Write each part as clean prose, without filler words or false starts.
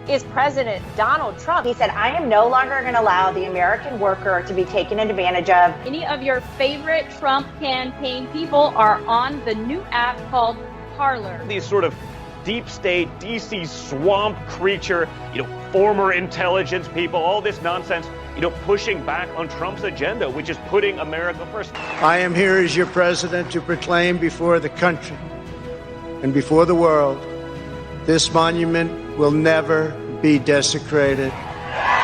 is President Donald Trump. He said, I am no longer going to allow the American worker to be taken advantage of. Any of your favorite Trump campaign people are on the new app called Parler. These sort of deep state, DC swamp creature, former intelligence people, all this nonsense, pushing back on Trump's agenda, which is putting America first. I am here as your president to proclaim before the country and before the world, this monument will never be desecrated.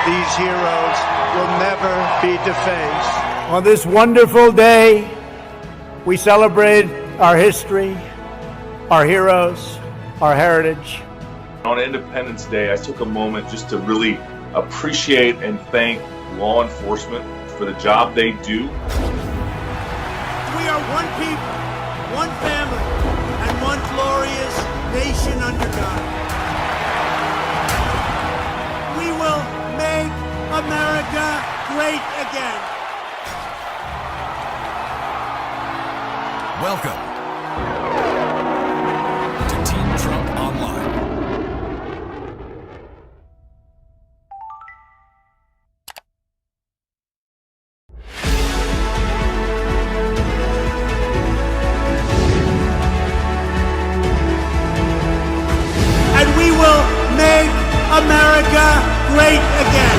These heroes will never be defaced. On this wonderful day, we celebrate our history, our heroes, our heritage. On Independence Day, I took a moment just to really appreciate and thank law enforcement for the job they do. We are one people, one family, and one glorious nation under God. We will make America great again. Welcome to Team Trump Online. And we will make America great again.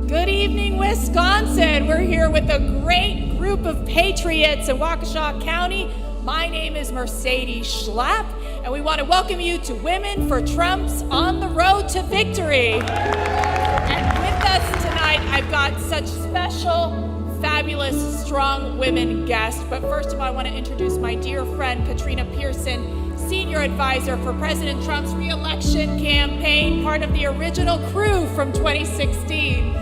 Good evening, Wisconsin. We're here with a great group of patriots in Waukesha County. My name is Mercedes Schlapp, and we want to welcome you to Women for Trump's On the Road to Victory. And with us tonight, I've got such special, fabulous, strong women guests. But first of all, I want to introduce my dear friend, Katrina Pierson, Senior Advisor for President Trump's re-election campaign, part of the original crew from 2016.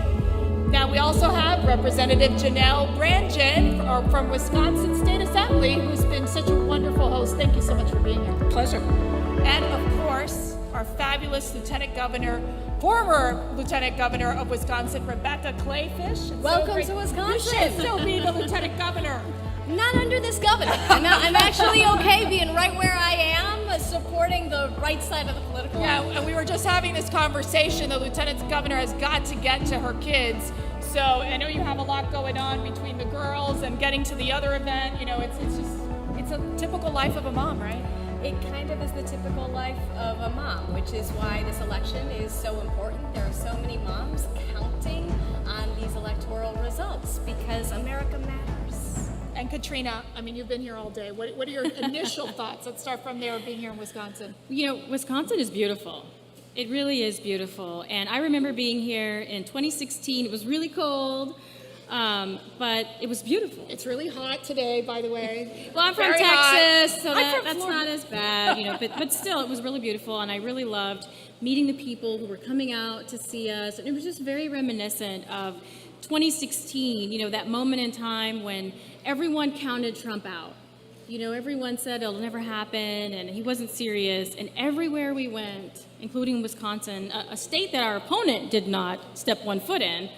Now, we also have Representative Janelle Brandgen from Wisconsin State Assembly, who's been such a wonderful host. Thank you so much for being here. Pleasure. And of course, our fabulous Lieutenant Governor, former Lieutenant Governor of Wisconsin, Rebecca Clayfish. Welcome to Wisconsin. You should still be the Lieutenant Governor. Not under this governor. I'm actually okay being right where I am, supporting the right side of the political line. Yeah, and we were just having this conversation. The Lieutenant Governor has got to get to her kids. So I know you have a lot going on between the girls and getting to the other event. It's a typical life of a mom, right? It kind of is the typical life of a mom, which is why this election is so important. There are so many moms counting on these electoral results because America matters. And Katrina, you've been here all day. What are your initial thoughts? Let's start from there, being here in Wisconsin. Wisconsin is beautiful. It really is beautiful. And I remember being here in 2016. It was really cold, but it was beautiful. It's really hot today, by the way. Well, I'm from Texas, so that's not as bad, but still, it was really beautiful. And I really loved meeting the people who were coming out to see us. And it was just very reminiscent of 2016, that moment in time when everyone counted Trump out. Everyone said it'll never happen, and he wasn't serious. And everywhere we went, including Wisconsin, a state that our opponent did not step one foot in,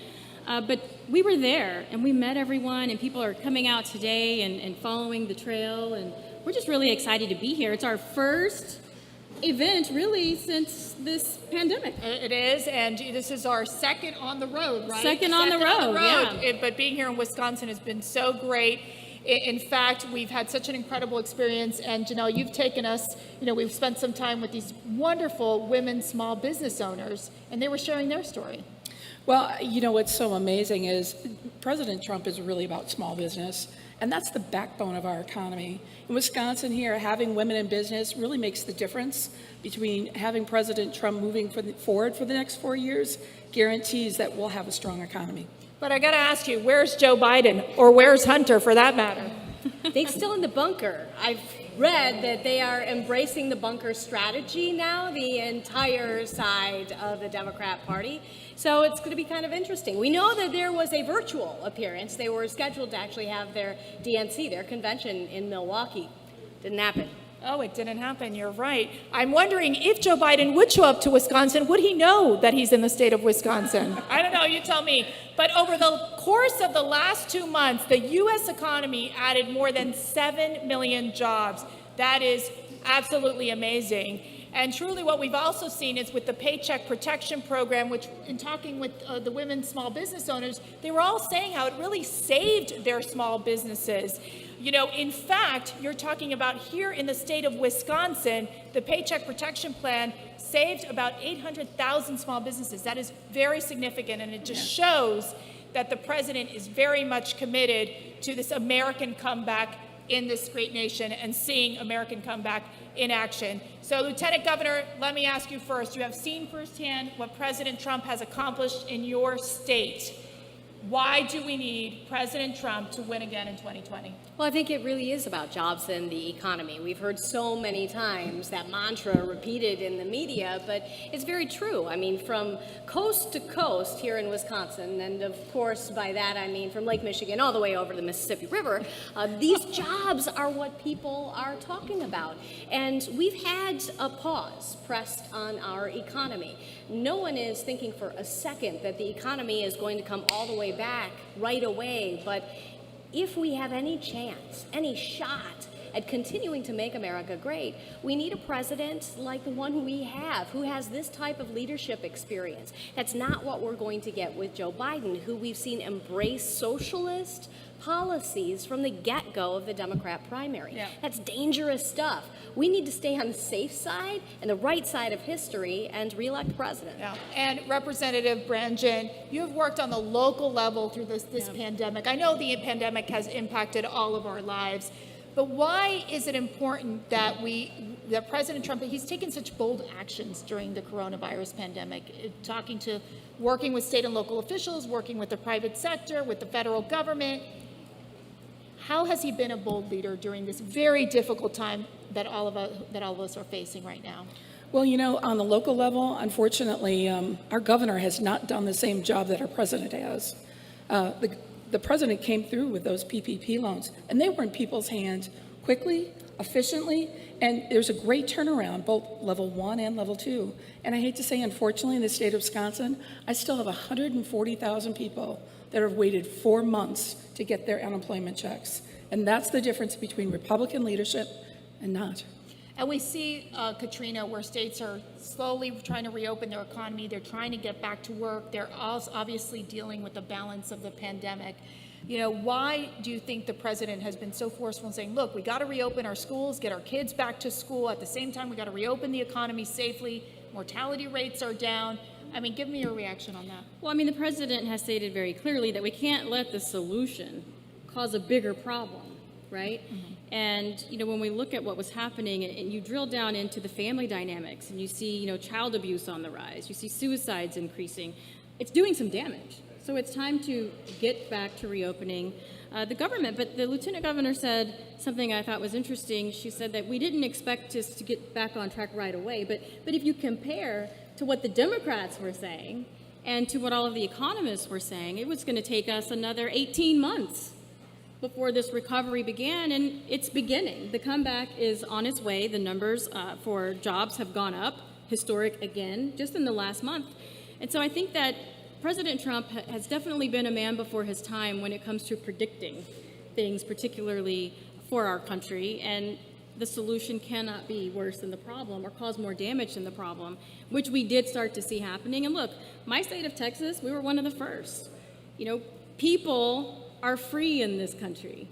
but we were there, and we met everyone, and people are coming out today and following the trail, and we're just really excited to be here. It's our first event, really, since this pandemic. It is, and this is our second on the road, right? Second on the road, yeah. But being here in Wisconsin has been so great. In fact, we've had such an incredible experience, and Janelle, you've taken us, we've spent some time with these wonderful women small business owners, and they were sharing their story. Well, what's so amazing is President Trump is really about small business, and that's the backbone of our economy. In Wisconsin here, having women in business really makes the difference between having President Trump moving forward for the next 4 years, guarantees that we'll have a strong economy. But I got to ask you, where's Joe Biden, or where's Hunter for that matter? They're still in the bunker. I've read that they are embracing the bunker strategy now, the entire side of the Democrat Party. So it's going to be kind of interesting. We know that there was a virtual appearance. They were scheduled to actually have their DNC, their convention in Milwaukee. Didn't happen. Oh, it didn't happen. You're right. I'm wondering if Joe Biden would show up to Wisconsin, would he know that he's in the state of Wisconsin? I don't know. You tell me. But over the course of the last 2 months, the U.S. economy added more than 7 million jobs. That is absolutely amazing. And truly what we've also seen is with the Paycheck Protection Program, which in talking with the women small business owners, they were all saying how it really saved their small businesses. You know, in fact, you're talking about here in the state of Wisconsin, the Paycheck Protection Plan saved about 800,000 small businesses. That is very significant, and it just shows that the president is very much committed to this American comeback in this great nation and seeing American comeback in action. So, Lieutenant Governor, let me ask you first. You have seen firsthand what President Trump has accomplished in your state. Why do we need President Trump to win again in 2020? Well, I think it really is about jobs and the economy. We've heard so many times that mantra repeated in the media, but it's very true. I mean, from coast to coast here in Wisconsin, and of course by that I mean from Lake Michigan all the way over the Mississippi River, these jobs are what people are talking about. And we've had a pause pressed on our economy. No one is thinking for a second that the economy is going to come all the way back right away, but if we have any chance, any shot at continuing to make America great, we need a president like the one we have, who has this type of leadership experience. That's not what we're going to get with Joe Biden, who we've seen embrace socialist policies from the get-go of the Democrat primary. Yeah. That's dangerous stuff. We need to stay on the safe side and the right side of history and reelect the president. Yeah. And Representative Brangen, you have worked on the local level through this pandemic. I know the pandemic has impacted all of our lives, but why is it important that President Trump, he's taken such bold actions during the coronavirus pandemic, working with state and local officials, working with the private sector, with the federal government? How has he been a bold leader during this very difficult time that all of us are facing right now? Well, you know, on the local level, unfortunately, our governor has not done the same job that our president has. The president came through with those PPP loans, and they were in people's hands quickly, efficiently, and there's a great turnaround, both level 1 and level 2. And I hate to say, unfortunately, in the state of Wisconsin, I still have 140,000 people that have waited 4 months to get their unemployment checks. And that's the difference between Republican leadership and not. And we see, Katrina, where states are slowly trying to reopen their economy. They're trying to get back to work. They're also obviously dealing with the balance of the pandemic. You know, why do you think the president has been so forceful in saying, look, we got to reopen our schools, get our kids back to school. At the same time, we got to reopen the economy safely. Mortality rates are down. I mean, give me your reaction on that. Well, I mean, the president has stated very clearly that we can't let the solution cause a bigger problem, right? Mm-hmm. And, you know, when we look at what was happening and you drill down into the family dynamics and you see, you know, child abuse on the rise, you see suicides increasing, it's doing some damage. So it's time to get back to reopening the government. But the lieutenant governor said something I thought was interesting. She said that we didn't expect us to get back on track right away. But if you compare to what the Democrats were saying and to what all of the economists were saying, it was going to take us another 18 months before this recovery began, and it's beginning. The comeback is on its way. The numbers for jobs have gone up, historic again, just in the last month. And so I think that President Trump has definitely been a man before his time when it comes to predicting things, particularly for our country. And the solution cannot be worse than the problem or cause more damage than the problem, which we did start to see happening. And look, my state of Texas, we were one of the first. You know, people are free in this country.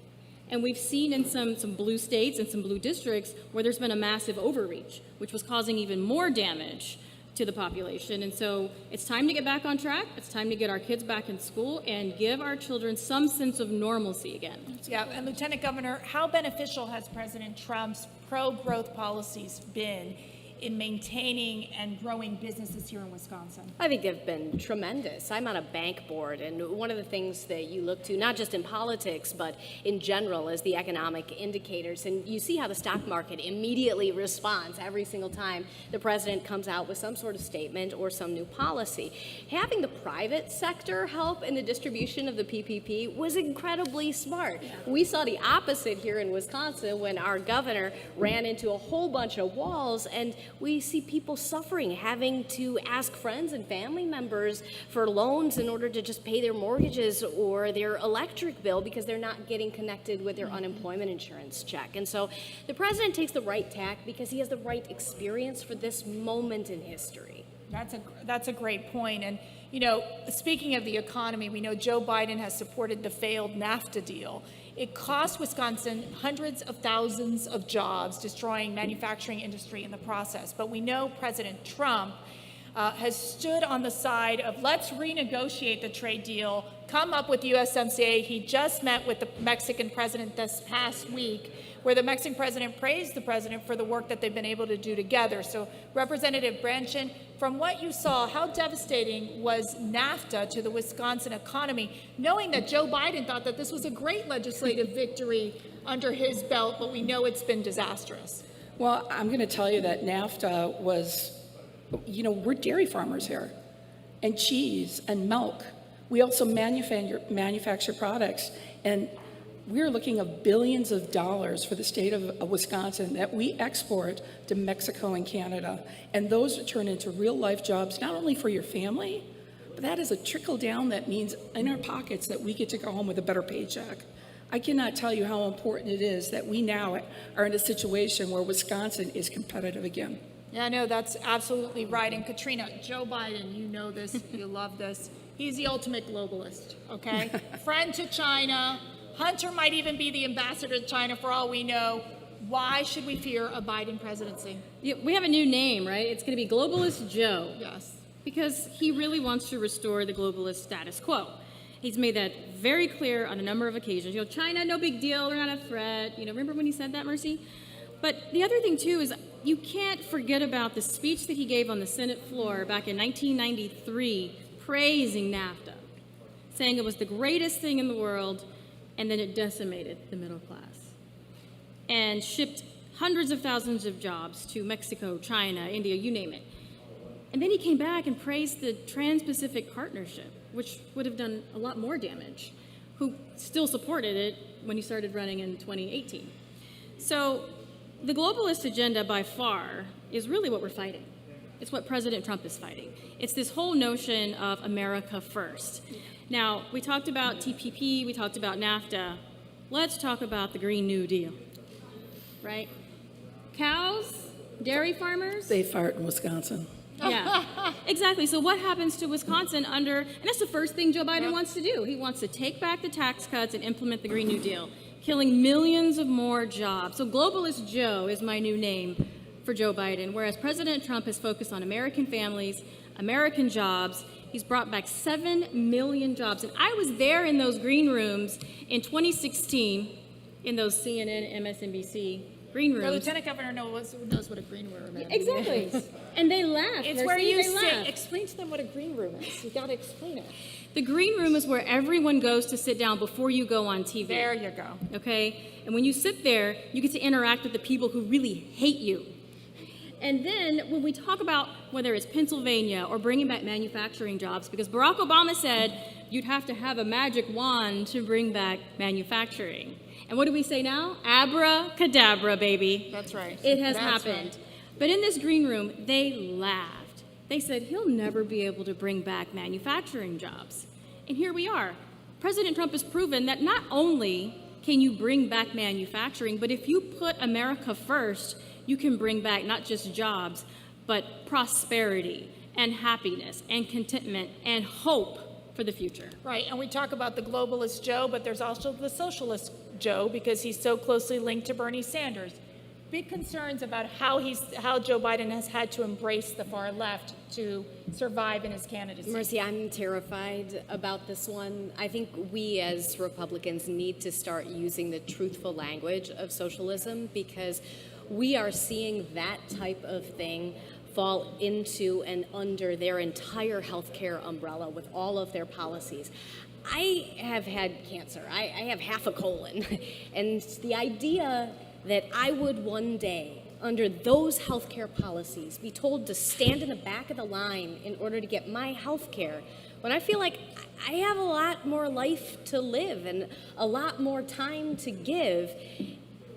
And we've seen in some blue states and some blue districts where there's been a massive overreach, which was causing even more damage to the population. And so it's time to get back on track. It's time to get our kids back in school and give our children some sense of normalcy again. Yeah, and Lieutenant Governor, how beneficial has President Trump's pro-growth policies been in maintaining and growing businesses here in Wisconsin? I think they've been tremendous. I'm on a bank board, and one of the things that you look to, not just in politics, but in general, is the economic indicators. And you see how the stock market immediately responds every single time the president comes out with some sort of statement or some new policy. Having the private sector help in the distribution of the PPP was incredibly smart. We saw the opposite here in Wisconsin when our governor ran into a whole bunch of walls, and we see people suffering, having to ask friends and family members for loans in order to just pay their mortgages or their electric bill because they're not getting connected with their unemployment insurance check. And so the president takes the right tack because he has the right experience for this moment in history. That's a great point. And, you know, speaking of the economy, we know Joe Biden has supported the failed NAFTA deal. It cost Wisconsin hundreds of thousands of jobs, destroying manufacturing industry in the process. But we know President Trump has stood on the side of let's renegotiate the trade deal, come up with USMCA. He just met with the Mexican president this past week, where the Mexican president praised the president for the work that they've been able to do together. So, Representative Branchin, from what you saw, how devastating was NAFTA to the Wisconsin economy, knowing that Joe Biden thought that this was a great legislative victory under his belt, but we know it's been disastrous? Well, I'm going to tell you that NAFTA was, you know, we're dairy farmers here, and cheese and milk. We also manufacture products, and we're looking at billions of dollars for the state of Wisconsin that we export to Mexico and Canada. And those turn into real life jobs, not only for your family, but that is a trickle down that means in our pockets that we get to go home with a better paycheck. I cannot tell you how important it is that we now are in a situation where Wisconsin is competitive again. Yeah, no, that's absolutely right. And Katrina, Joe Biden, you know this, you love this. He's the ultimate globalist, okay? Friend to China. Hunter might even be the ambassador to China for all we know. Why should we fear a Biden presidency? Yeah, we have a new name, right? It's going to be Globalist Joe. Yes. Because he really wants to restore the globalist status quo. He's made that very clear on a number of occasions. You know, China, no big deal, they're not a threat. You know, remember when he said that, Mercy? But the other thing, too, is you can't forget about the speech that he gave on the Senate floor back in 1993, praising NAFTA, saying it was the greatest thing in the world, and then it decimated the middle class and shipped hundreds of thousands of jobs to Mexico, China, India, you name it. And then he came back and praised the Trans-Pacific Partnership, which would have done a lot more damage, who still supported it when he started running in 2018. So the globalist agenda by far is really what we're fighting. It's what President Trump is fighting. It's this whole notion of America first. Now, we talked about TPP, we talked about NAFTA. Let's talk about the Green New Deal, right? Cows, dairy farmers. They fart in Wisconsin. Yeah, exactly. So what happens to Wisconsin under, and that's the first thing Joe Biden wants to do. He wants to take back the tax cuts and implement the Green New Deal, killing millions of more jobs. So Globalist Joe is my new name for Joe Biden, whereas President Trump has focused on American families, American jobs. He's brought back 7 million jobs. And I was there in those green rooms in 2016, in those CNN, MSNBC green rooms. The Lieutenant Governor knows what a green room is. Exactly. And they laugh. It's where you sit. Explain to them what a green room is. You got to explain it. The green room is where everyone goes to sit down before you go on TV. There you go. Okay? And when you sit there, you get to interact with the people who really hate you. And then when we talk about whether it's Pennsylvania or bringing back manufacturing jobs, because Barack Obama said you'd have to have a magic wand to bring back manufacturing. And what do we say now? Abracadabra, baby. That's right. It has That's happened. Right. But in this green room, they laughed. They said he'll never be able to bring back manufacturing jobs. And here we are. President Trump has proven that not only can you bring back manufacturing, but if you put America first, you can bring back not just jobs, but prosperity and happiness and contentment and hope for the future. Right, and we talk about the globalist Joe, but there's also the socialist Joe because he's so closely linked to Bernie Sanders. Big concerns about how Joe Biden has had to embrace the far left to survive in his candidacy. Mercy, I'm terrified about this one. I think we as Republicans need to start using the truthful language of socialism because we are seeing that type of thing fall into and under their entire healthcare umbrella with all of their policies. I have had cancer. I have half a colon. And the idea that I would one day, under those healthcare policies, be told to stand in the back of the line in order to get my healthcare, when I feel like I have a lot more life to live and a lot more time to give,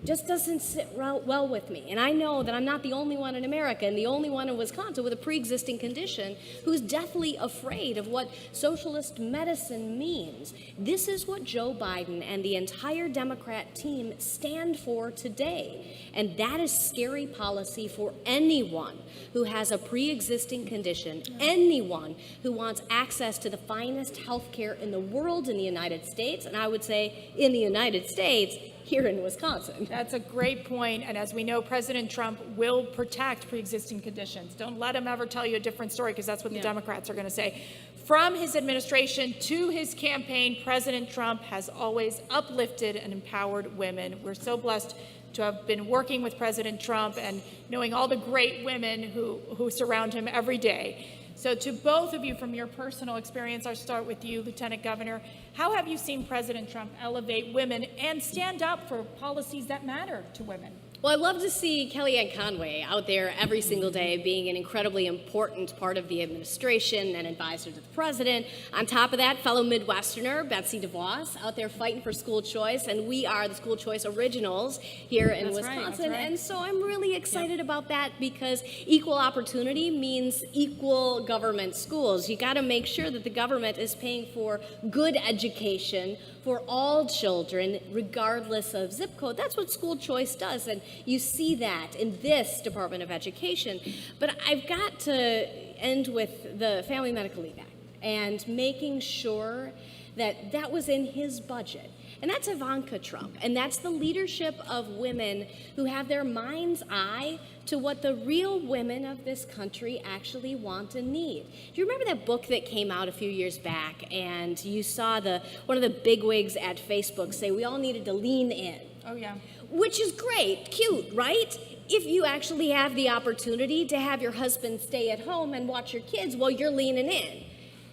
just doesn't sit well with me. And I know that I'm not the only one in America and the only one in Wisconsin with a pre-existing condition who's deathly afraid of what socialist medicine means. This is what Joe Biden and the entire Democrat team stand for today. And that is scary policy for anyone who has a pre-existing condition, anyone who wants access to the finest health care in the world in the United States, and I would say in the United States, here in Wisconsin. That's a great point. And as we know, President Trump will protect pre-existing conditions. Don't let him ever tell you a different story, because that's what the Democrats are going to say. From his administration to his campaign, President Trump has always uplifted and empowered women. We're so blessed to have been working with President Trump and knowing all the great women who surround him every day. So to both of you, from your personal experience, I'll start with you, Lieutenant Governor. How have you seen President Trump elevate women and stand up for policies that matter to women? Well, I love to see Kellyanne Conway out there every single day being an incredibly important part of the administration and advisor to the president. On top of that, fellow Midwesterner Betsy DeVos out there fighting for school choice, and we are the school choice originals here in Wisconsin. Right. And so I'm really excited about that, because equal opportunity means equal government schools. You got to make sure that the government is paying for good education for all children, regardless of zip code. That's what school choice does, and you see that in this Department of Education. But I've got to end with the Family Medical Leave Act and making sure that that was in his budget. And that's Ivanka Trump, and that's the leadership of women who have their mind's eye to what the real women of this country actually want and need. Do you remember that book that came out a few years back, and you saw one of the bigwigs at Facebook say we all needed to lean in? Oh, yeah. Which is great, cute, right? If you actually have the opportunity to have your husband stay at home and watch your kids while you're leaning in.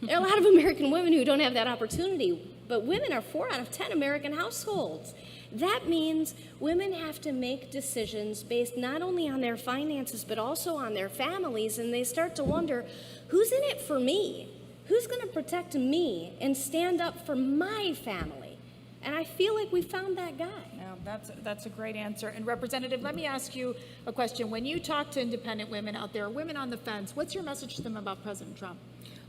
There are a lot of American women who don't have that opportunity, but women are 4 out of 10 American households. That means women have to make decisions based not only on their finances, but also on their families, and they start to wonder, who's in it for me? Who's going to protect me and stand up for my family? And I feel like we found that guy. Yeah, that's a great answer. And Representative, let me ask you a question. When you talk to independent women out there, women on the fence, what's your message to them about President Trump?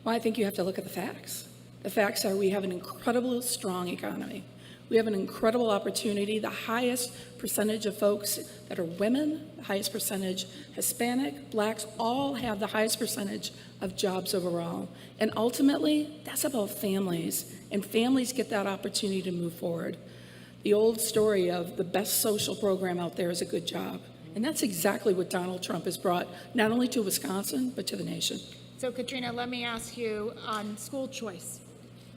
Well, I think you have to look at the facts. The facts are we have an incredibly strong economy. We have an incredible opportunity. The highest percentage of folks that are women, the highest percentage Hispanic, blacks, all have the highest percentage of jobs overall. And ultimately, that's about families, and families get that opportunity to move forward. The old story of the best social program out there is a good job. And that's exactly what Donald Trump has brought, not only to Wisconsin, but to the nation. So, Katrina, let me ask you on school choice.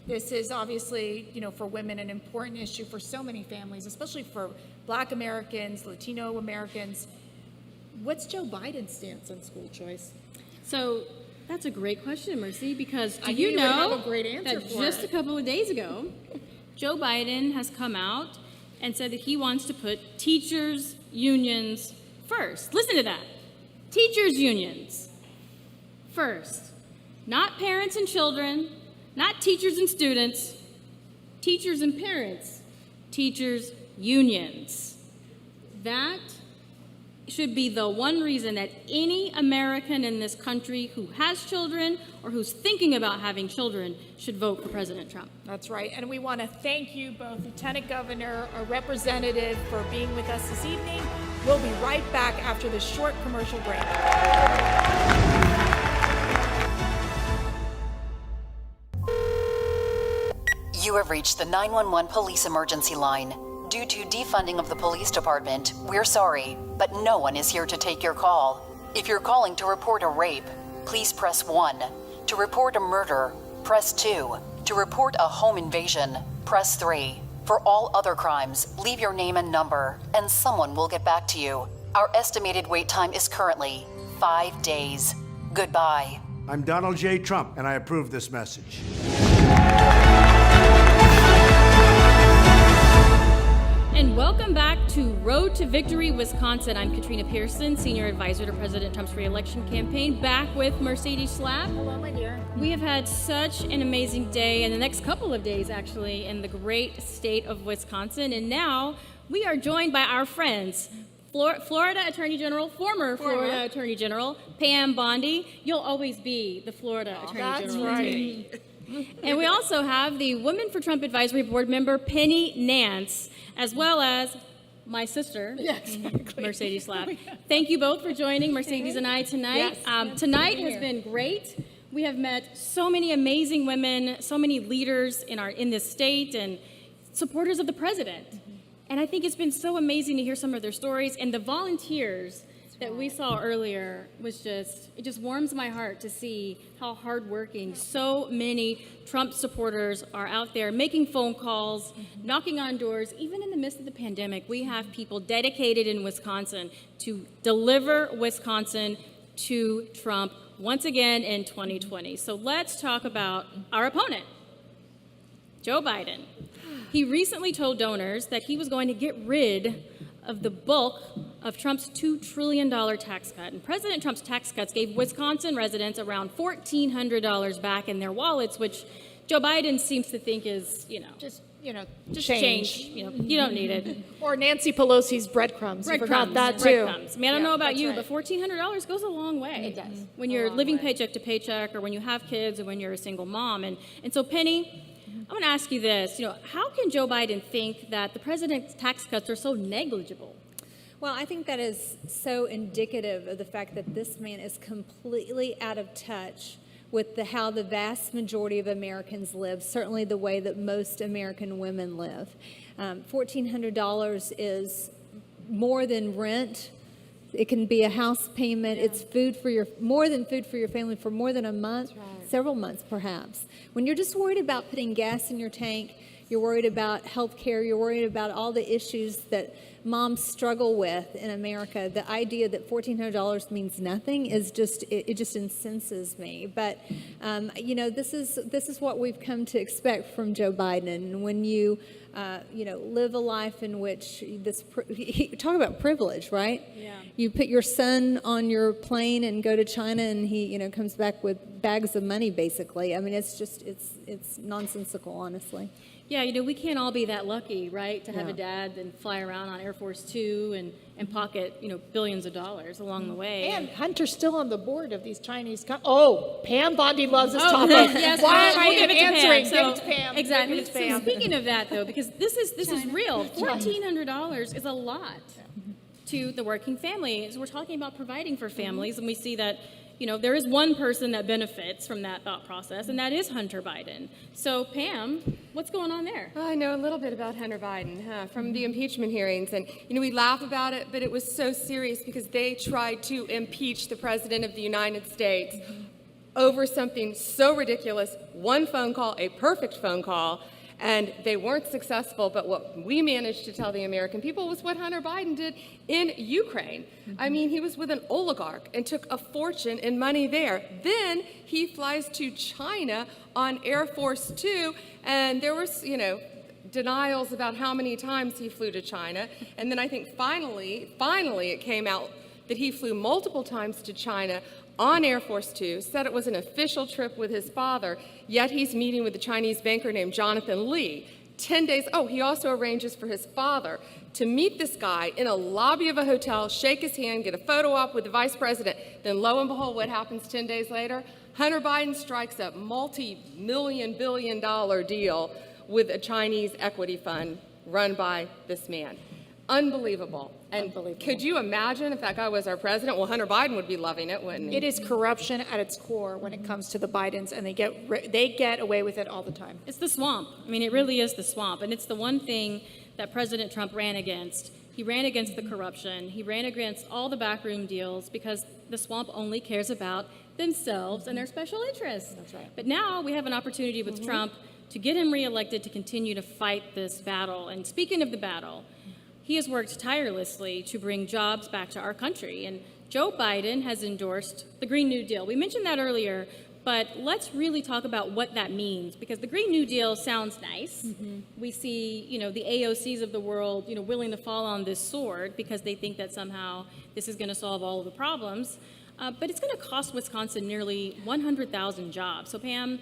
This is obviously, for women, an important issue for so many families, especially for Black Americans, Latino Americans. What's Joe Biden's stance on school choice? So that's a great question, Mercy, because do you know have a great answer that for just it. a couple of days ago, Joe Biden has come out and said that he wants to put teachers' unions first. Listen to that. Teachers' unions first. Not parents and children, not teachers and students, teachers and parents, teachers' unions. That should be the one reason that any American in this country who has children or who's thinking about having children should vote for President Trump. That's right. And we want to thank you both, Lieutenant Governor or Representative, for being with us this evening. We'll be right back after this short commercial break. You have reached the 911 police emergency line. Due to defunding of the police department, we're sorry, but no one is here to take your call. If you're calling to report a rape, please press 1. To report a murder, press 2. To report a home invasion, press 3. For all other crimes, leave your name and number, and someone will get back to you. Our estimated wait time is currently 5 days. Goodbye. I'm Donald J. Trump, and I approve this message. And welcome back to Road to Victory, Wisconsin. I'm Katrina Pierson, Senior Advisor to President Trump's re-election campaign, back with Mercedes Schlapp. Hello, my dear. We have had such an amazing day, and the next couple of days, actually, in the great state of Wisconsin. And now we are joined by our friends, Florida Attorney General, former Florida Attorney General, Pam Bondi. You'll always be the Florida Attorney General. That's right. And we also have the Women for Trump Advisory Board member, Penny Nance, as well as my sister, Mercedes Schlapp. Thank you both for joining Mercedes and I tonight. Tonight has been great. We have met so many amazing women, so many leaders in this state and supporters of the president. And I think it's been so amazing to hear some of their stories, and the volunteers that we saw earlier it just warms my heart to see how hardworking so many Trump supporters are out there making phone calls, knocking on doors. Even in the midst of the pandemic, we have people dedicated in Wisconsin to deliver Wisconsin to Trump once again in 2020. So let's talk about our opponent, Joe Biden. He recently told donors that he was going to get rid of the bulk of Trump's $2 trillion tax cut. And President Trump's tax cuts gave Wisconsin residents around $1,400 back in their wallets, which Joe Biden seems to think is, just change. You don't need it. Or Nancy Pelosi's breadcrumbs. You forgot that too. Breadcrumbs. I mean, I don't know about you, but $1,400 goes a long way. It does. When you're living paycheck to paycheck, or when you have kids, or when you're a single mom. And so, Penny, I want to ask you this. How can Joe Biden think that the president's tax cuts are so negligible? Well, I think that is so indicative of the fact that this man is completely out of touch with how the vast majority of Americans live, certainly the way that most American women live. $1,400 is more than rent. It can be a house payment. It's more than food for your family for more than a month, several months perhaps. When you're just worried about putting gas in your tank, you're worried about health care, you're worried about all the issues that moms struggle with in America, the idea that $1,400 means nothing is it just incenses me. But this is what we've come to expect from Joe Biden. And when you live a life in which talk about privilege, right? Yeah. You put your son on your plane and go to China, and he comes back with bags of money, basically. I mean, it's nonsensical, honestly. Yeah, we can't all be that lucky, right, to have a dad and fly around on Air Force Two and pocket, billions of dollars along the way. And Hunter's still on the board of these Chinese Pam Bondi loves this topic. Yes, why am I give it to answering? Pam. Give it to Pam. Exactly. Give it to Pam. So speaking of that, though, because this is real, $1,400 is a lot to the working family. So we're talking about providing for families, and we see that there is one person that benefits from that thought process, and that is Hunter Biden. So, Pam, what's going on there? I know a little bit about Hunter Biden from the impeachment hearings, and we laugh about it, but it was so serious because they tried to impeach the President of the United States over something so ridiculous, one phone call, a perfect phone call, and they weren't successful. But what we managed to tell the American people was what Hunter Biden did in Ukraine. I mean, he was with an oligarch and took a fortune in money there. Then he flies to China on Air Force Two, and there was, denials about how many times he flew to China. And then I think finally it came out that he flew multiple times to China on Air Force Two, said it was an official trip with his father, yet he's meeting with a Chinese banker named Jonathan Lee. 10 days, he also arranges for his father to meet this guy in a lobby of a hotel, shake his hand, get a photo op with the vice president. Then lo and behold, what happens 10 days later? Hunter Biden strikes a multi-billion-dollar deal with a Chinese equity fund run by this man. Unbelievable. And could you imagine if that guy was our president? Well, Hunter Biden would be loving it, wouldn't he? It is corruption at its core when it comes to the Bidens, and they get away with it all the time. It's the swamp. I mean, it really is the swamp. And it's the one thing that President Trump ran against. He ran against the corruption. He ran against all the backroom deals because the swamp only cares about themselves and their special interests. That's right. But now we have an opportunity with Trump to get him reelected to continue to fight this battle. And speaking of the battle, he has worked tirelessly to bring jobs back to our country. And Joe Biden has endorsed the Green New Deal. We mentioned that earlier, but let's really talk about what that means, because the Green New Deal sounds nice. Mm-hmm. We see, the AOCs of the world, willing to fall on this sword because they think that somehow this is going to solve all of the problems. But it's going to cost Wisconsin nearly 100,000 jobs. So Pam,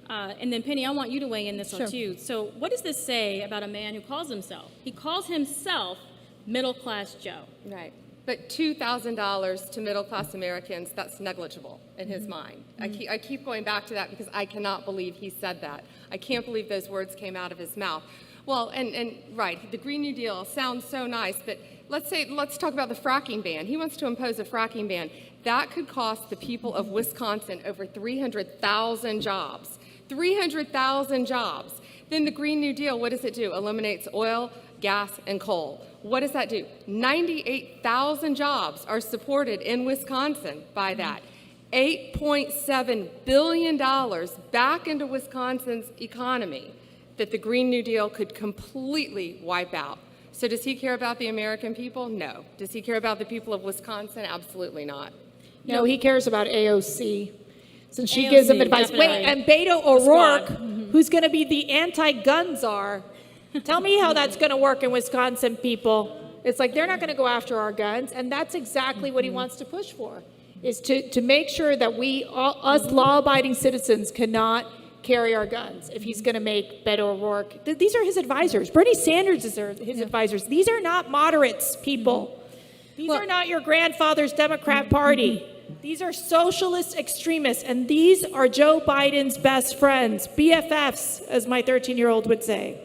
and then Penny, I want you to weigh in this one too. So what does this say about a man who calls himself? He calls himself middle-class Joe. Right. But $2,000 to middle-class Americans, that's negligible in his mind. I keep going back to that because I cannot believe he said that. I can't believe those words came out of his mouth. Well, and right, the Green New Deal sounds so nice, but let's talk about the fracking ban. He wants to impose a fracking ban. That could cost the people of Wisconsin over 300,000 jobs. 300,000 jobs. Then the Green New Deal, what does it do? Eliminates oil, gas, and coal. What does that do? 98,000 jobs are supported in Wisconsin by that. $8.7 billion back into Wisconsin's economy that the Green New Deal could completely wipe out. So does he care about the American people? No. Does he care about the people of Wisconsin? Absolutely not. No, he cares about AOC. Since she AOC, gives him advice. definitely. Wait, and Beto O'Rourke, who's going to be the anti-gun czar. Tell me how that's going to work in Wisconsin, people. It's like they're not going to go after our guns, and that's exactly what he wants to push for, is to make sure that us law-abiding citizens cannot carry our guns. If he's going to make Beto O'Rourke, these are his advisors. Bernie Sanders is his advisors. These are not moderates, people. These are not your grandfather's Democrat Party. These are socialist extremists, and these are Joe Biden's best friends, BFFs, as my 13-year-old would say.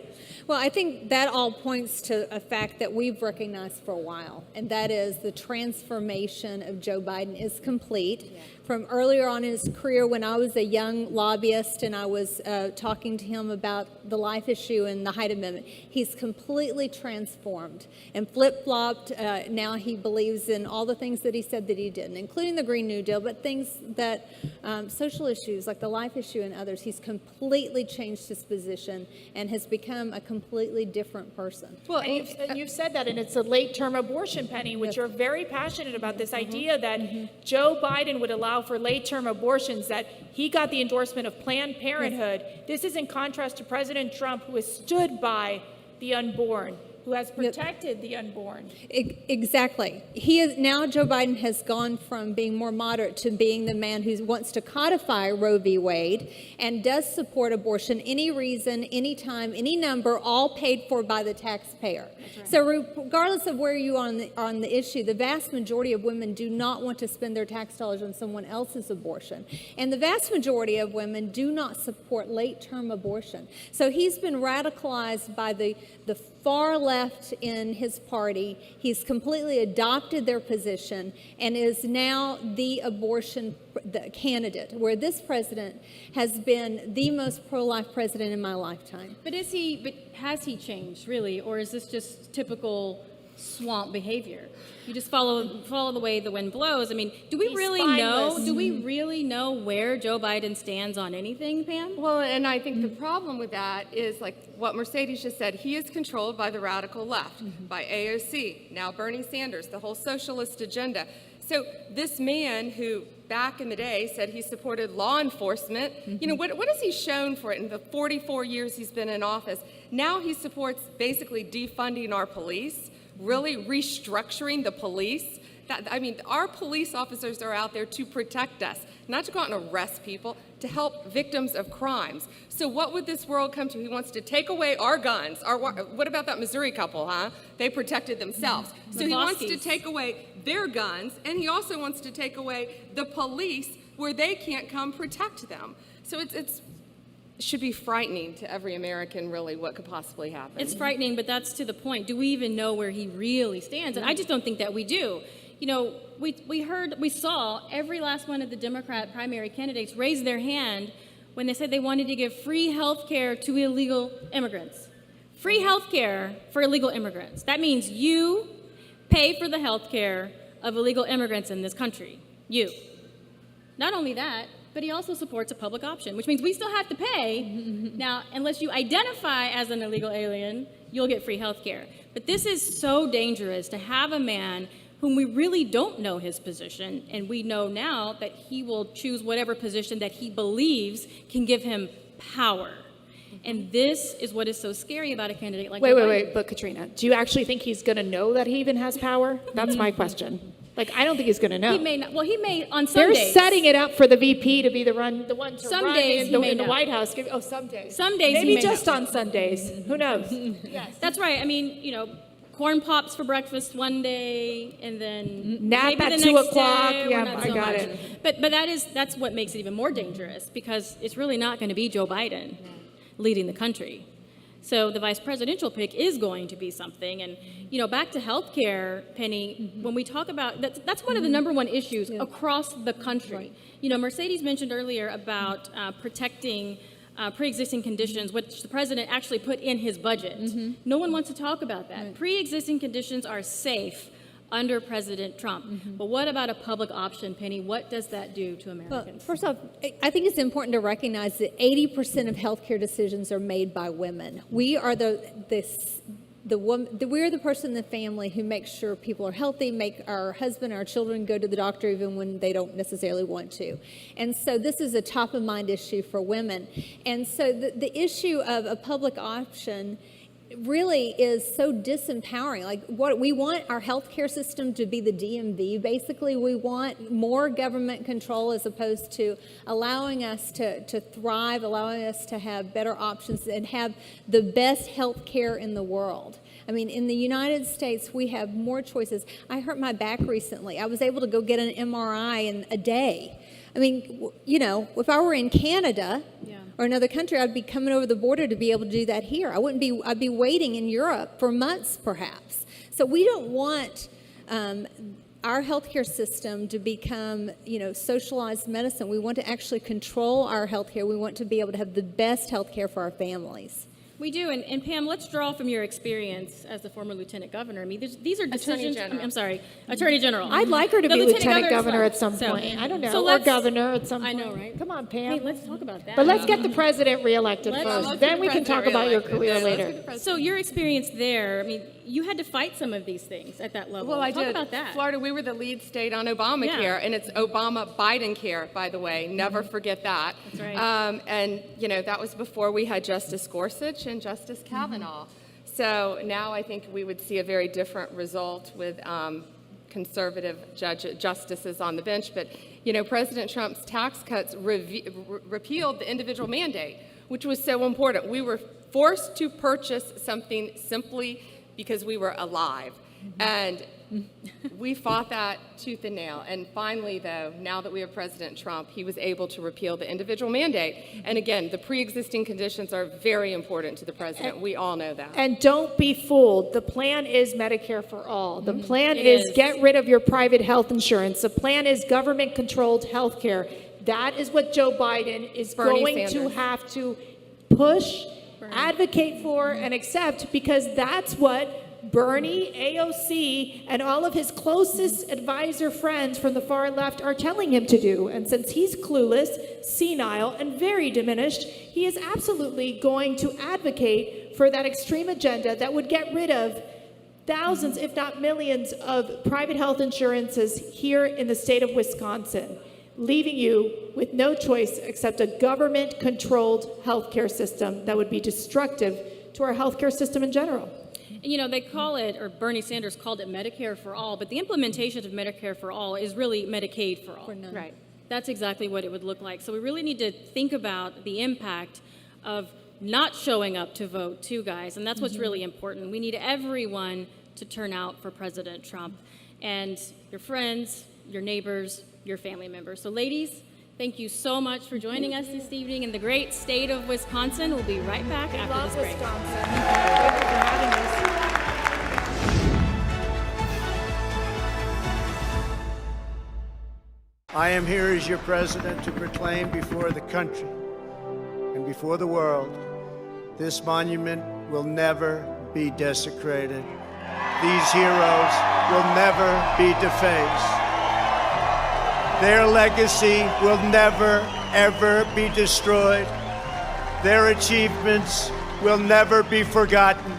Well, I think that all points to a fact that we've recognized for a while, and that is the transformation of Joe Biden is complete. Yeah. From earlier on in his career, when I was a young lobbyist and I was talking to him about the life issue and the Hyde Amendment, he's completely transformed and flip-flopped. Now he believes in all the things that he said that he didn't, including the Green New Deal, but things that social issues like the life issue and others. He's completely changed his position and has become a completely different person. Well, and you've said that, and it's a late-term abortion, Penny, which you're very passionate about, this idea that Joe Biden would allow for late-term abortions, that he got the endorsement of Planned Parenthood. This is in contrast to President Trump, who has stood by the unborn, who has protected the unborn. Exactly. Now Joe Biden has gone from being more moderate to being the man who wants to codify Roe v. Wade and does support abortion any reason, any time, any number, all paid for by the taxpayer. Right. So regardless of where you are on the issue, the vast majority of women do not want to spend their tax dollars on someone else's abortion. And the vast majority of women do not support late-term abortion. So he's been radicalized by the far left in his party. He's completely adopted their position and is now the abortion candidate, where this president has been the most pro-life president in my lifetime. But has he changed, really, or is this just typical swamp behavior? You just follow the way the wind blows. I mean, do we really know where Joe Biden stands on anything, Pam? Well, and I think the problem with that is, like what Mercedes just said, he is controlled by the radical left, by AOC, now Bernie Sanders, the whole socialist agenda. So this man who back in the day said he supported law enforcement, what has he shown for it in the 44 years he's been in office? Now he supports basically defunding our police, really restructuring the police. Our police officers are out there to protect us, not to go out and arrest people, to help victims of crimes. So what would this world come to? He wants to take away our guns. What about that Missouri couple, huh? They protected themselves. So he wants to take away their guns, and he also wants to take away the police where they can't come protect them. So it should be frightening to every American, really, what could possibly happen. It's frightening, but that's to the point. Do we even know where he really stands? And I just don't think that we do. We saw every last one of the Democrat primary candidates raise their hand when they said they wanted to give free health care to illegal immigrants. Free health care for illegal immigrants. That means you pay for the health care of illegal immigrants in this country. You. Not only that, but he also supports a public option, which means we still have to pay. Now, unless you identify as an illegal alien, you'll get free health care. But this is so dangerous to have a man whom we really don't know his position, and we know now that he will choose whatever position that he believes can give him power. And this is what is so scary about a candidate like Wait, but Katrina, do you actually think he's going to know that he even has power? That's my question. Like, I don't think he's going to know. He may not. Well, he may on some days. They're setting it up for the VP to be the one to some run days in the White House. Oh, some days. Some days maybe he may just know. on Sundays. Who knows? Yes. That's right. I mean, corn pops for breakfast one day, and then nap maybe at the 2 next o'clock. day, Yeah, not I so got much. it. But that's what makes it even more dangerous, because it's really not going to be Joe Biden leading the country. So the vice presidential pick is going to be something. And, back to healthcare, Penny, when we talk about that's one of the number one issues across the country. Right. Mercedes mentioned earlier about protecting pre-existing conditions, which the president actually put in his budget. No one wants to talk about that. Right. Pre-existing conditions are safe under President Trump. But what about a public option, Penny? What does that do to Americans? Well, first off, I think it's important to recognize that 80% of healthcare decisions are made by women. We are we're the person in the family who makes sure people are healthy, make our husband, our children go to the doctor even when they don't necessarily want to. And so this is a top of mind issue for women. And so the issue of a public option really is so disempowering. Like, what we want our healthcare system to be the DMV. Basically, we want more government control as opposed to allowing us to thrive, allowing us to have better options and have the best healthcare in the world. I mean, in the United States, we have more choices. I hurt my back recently. I was able to go get an MRI in a day. I mean, if I were in Canada or another country, I'd be coming over the border to be able to do that here. I'd be waiting in Europe for months, perhaps. So we don't want our healthcare system to become, socialized medicine. We want to actually control our healthcare. We want to be able to have the best healthcare for our families. We do, and Pam, let's draw from your experience as the former lieutenant governor. I mean, these are decisions. Attorney General. I'd like her to be lieutenant governor at some point. I don't know, or governor at some point. I know, right? Come on, Pam. Hey, let's talk about that. But let's get the president reelected first. Then we can talk about your career later. So your experience there, I mean, you had to fight some of these things at that level. Well, I did. Talk about that. Florida, we were the lead state on Obamacare, and it's Obama-Biden care, by the way. Never forget that. That's right. And, that was before we had Justice Gorsuch and Justice Kavanaugh. So now I think we would see a very different result with conservative justices on the bench. But, President Trump's tax cuts repealed the individual mandate, which was so important. We were forced to purchase something simply because we were alive. And we fought that tooth and nail. And finally, though, now that we have President Trump, he was able to repeal the individual mandate. And again, the pre-existing conditions are very important to the president. We all know that. And don't be fooled. The plan is Medicare for all. The plan is get rid of your private health insurance. The plan is government-controlled health care. That is what Joe Biden is going to have to push, advocate for, and accept, because that's what Bernie, AOC, and all of his closest advisor friends from the far left are telling him to do. And since he's clueless, senile, and very diminished, he is absolutely going to advocate for that extreme agenda that would get rid of thousands, if not millions, of private health insurances here in the state of Wisconsin, leaving you with no choice except a government-controlled healthcare system that would be destructive to our healthcare system in general. They call it, or Bernie Sanders called it Medicare for all, but the implementation of Medicare for all is really Medicaid for all. Right. That's exactly what it would look like. So we really need to think about the impact of not showing up to vote, too, guys, and that's what's really important. We need everyone to turn out for President Trump, and your friends, your neighbors, your family members. So ladies, thank you so much for joining us this evening in the great state of Wisconsin. We'll be right back after this break. Wisconsin. Thank you for having us. I am here as your president to proclaim before the country and before the world, this monument will never be desecrated. These heroes will never be defaced. Their legacy will never, ever be destroyed. Their achievements will never be forgotten.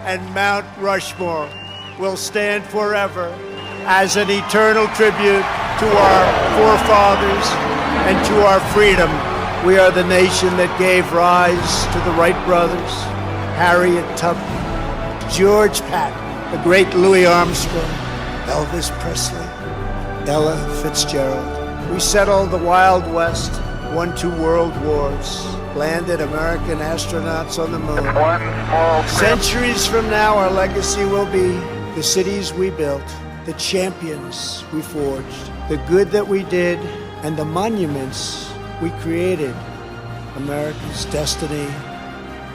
and Mount Rushmore will stand forever as an eternal tribute to our forefathers and to our freedom. We are the nation that gave rise to the Wright brothers, Harriet Tubman, George Patton, the great Louis Armstrong, Elvis Presley, Ella Fitzgerald. We settled the Wild West, won 2 world wars, landed American astronauts on the moon. Centuries from now, our legacy will be the cities we built, the champions we forged, the good that we did, and the monuments we created. America's destiny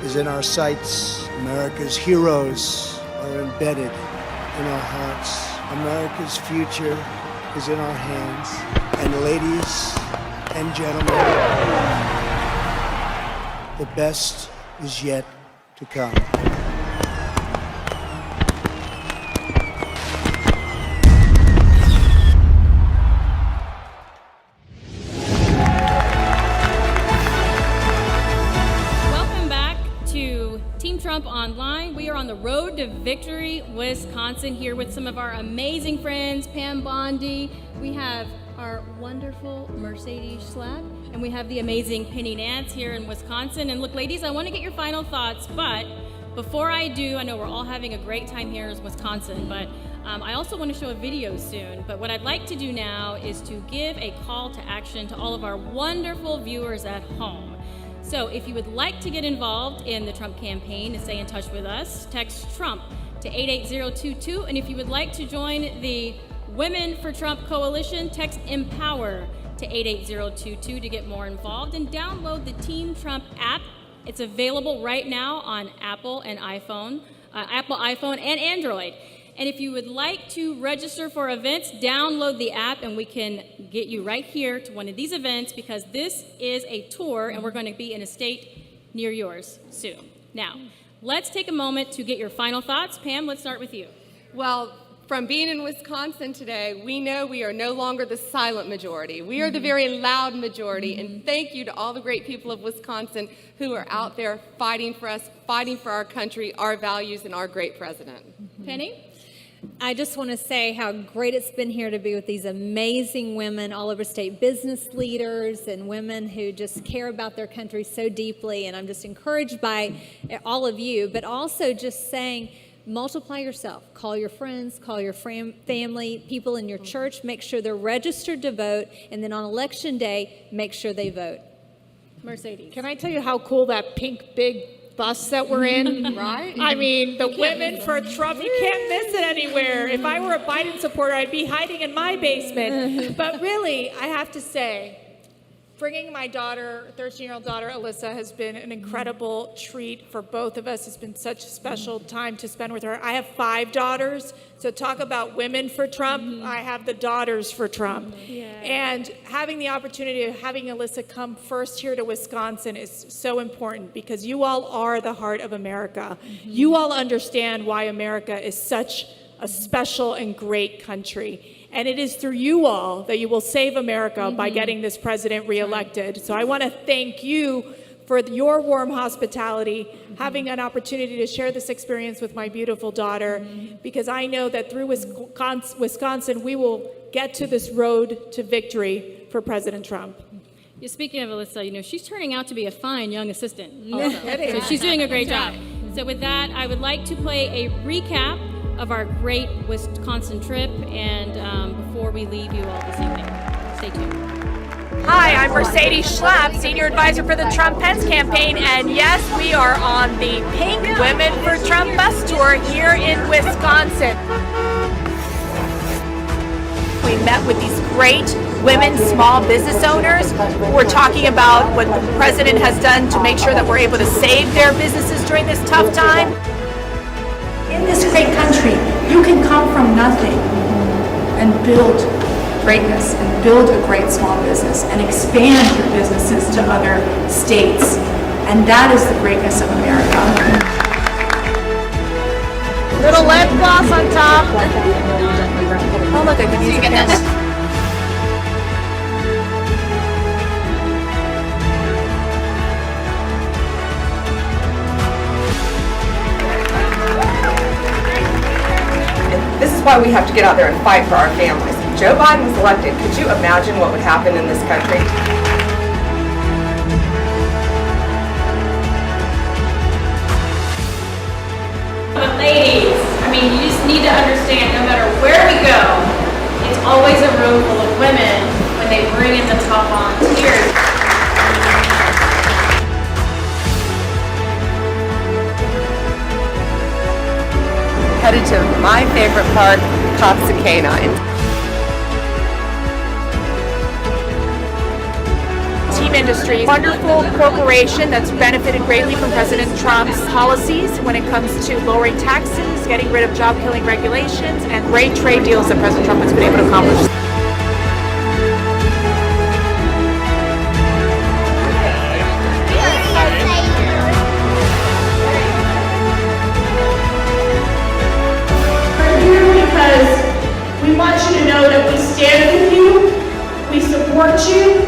is in our sights. America's heroes are embedded in our hearts. America's future is in our hands. And ladies and gentlemen, the best is yet to come. Trump Online. We are on the road to victory, Wisconsin, here with some of our amazing friends, Pam Bondi. We have our wonderful Mercedes Schlapp, and we have the amazing Penny Nance here in Wisconsin. And look, ladies, I want to get your final thoughts, but before I do, I know we're all having a great time here in Wisconsin, but I also want to show a video soon. But what I'd like to do now is to give a call to action to all of our wonderful viewers at home. So if you would like to get involved in the Trump campaign and stay in touch with us, text Trump to 88022. And if you would like to join the Women for Trump Coalition, text Empower to 88022 to get more involved, and download the Team Trump app. It's available right now on Apple iPhone and Android. And if you would like to register for events, download the app and we can get you right here to one of these events, because this is a tour and we're going to be in a state near yours soon. Now, let's take a moment to get your final thoughts. Pam, let's start with you. Well, from being in Wisconsin today, we know we are no longer the silent majority. We are the very loud majority, and thank you to all the great people of Wisconsin who are out there fighting for us, fighting for our country, our values, and our great president. Penny? I just want to say how great it's been here to be with these amazing women, all over state business leaders and women who just care about their country so deeply. And I'm just encouraged by all of you, but also just saying, multiply yourself. Call your friends, call your family, people in your church, make sure they're registered to vote, and then on election day, make sure they vote. Mercedes. Can I tell you how cool that pink big bus that we're in? Right? I mean, the Women for Trump, you can't miss it anywhere. If I were a Biden supporter, I'd be hiding in my basement. But really, I have to say, bringing my daughter, 13-year-old daughter, Alyssa, has been an incredible treat for both of us. It's been such a special time to spend with her. I have 5 daughters, so talk about women for Trump. I have the daughters for Trump. Yeah. And having the opportunity of having Alyssa come first here to Wisconsin is so important, because you all are the heart of America. You all understand why America is such a special and great country. And it is through you all that you will save America by getting this president reelected. So I want to thank you for your warm hospitality, having an opportunity to share this experience with my beautiful daughter, because I know that through Wisconsin, we will get to this road to victory for President Trump. Yeah, speaking of Alyssa, she's turning out to be a fine young assistant also. So she's doing a great job. So with that, I would like to play a recap of our great Wisconsin trip, and before we leave you all this evening. Stay tuned. Hi, I'm Mercedes Schlapp, Senior Advisor for the Trump-Pence campaign, and yes, we are on the Pink Women for Trump bus tour here in Wisconsin. We met with these great women small business owners who are talking about what the president has done to make sure that we're able to save their businesses during this tough time. In this great country, you can come from nothing and build greatness and build a great small business and expand your businesses to other states. And that is the greatness of America. Little lip gloss on top. Oh, look, I can use it. why we have to get out there and fight for our families. If Joe Biden was elected, could you imagine what would happen in this country? But ladies, I mean, you just need to understand, no matter where we go, it's always a room full of women when they bring in the top volunteers. Headed to my favorite park, Cops and Canines. Team Industries, wonderful corporation that's benefited greatly from President Trump's policies when it comes to lowering taxes, getting rid of job-killing regulations, and great trade deals that President Trump has been able to accomplish. We want you to know that we stand with you, we support you.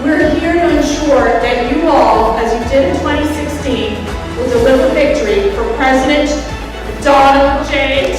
We're here to ensure that you all, as you did in 2016, will deliver victory for President Donald J.